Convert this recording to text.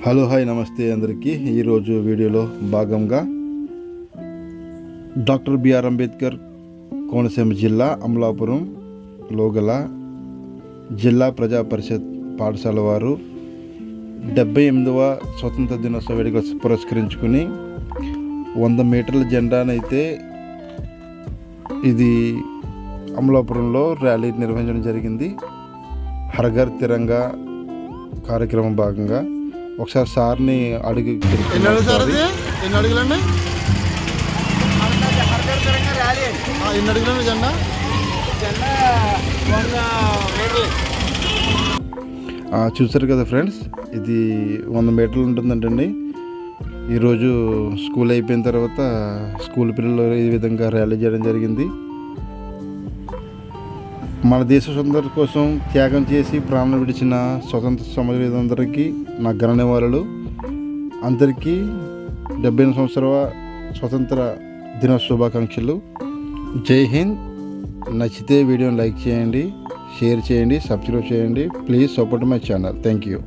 Hello hi నమస్తే అందరికీ. ఈరోజు వీడియోలో భాగంగా డాక్టర్ బిఆర్ అంబేద్కర్ కోనసీమ జిల్లా అమలాపురంలో గల జిల్లా ప్రజా పరిషత్ పాఠశాల వారు 78వ స్వతంత్ర దినోత్సవ వేడుకలు పురస్కరించుకుని 100 మీటర్ల జెండానైతే ఇది అమలాపురంలో ర్యాలీ నిర్వహించడం జరిగింది. హర్ఘర్ తిరంగా కార్యక్రమం భాగంగా ఒకసారి సార్ని అడిగి ఎన్ని అడుగులండి? ఎన్ని అడుగులండి జెండా? చూసారు కదా ఫ్రెండ్స్, ఇది 100 మీటర్లు ఉంటుందంటండి. ఈరోజు స్కూల్ అయిపోయిన తర్వాత స్కూల్ పిల్లలు ఈ విధంగా ర్యాలీ చేయడం జరిగింది. మన దేశ స్వతంత్రం కోసం త్యాగం చేసి ప్రాణం విడిచిన స్వతంత్ర సమరయోధులందరికీ నా ఘన నివాళులు. అందరికీ 78 సంవత్సరాల స్వతంత్ర దిన శుభాకాంక్షలు. జై హింద్. నచ్చితే వీడియోని లైక్ చేయండి, షేర్ చేయండి, సబ్స్క్రైబ్ చేయండి. Please support my channel. Thank you.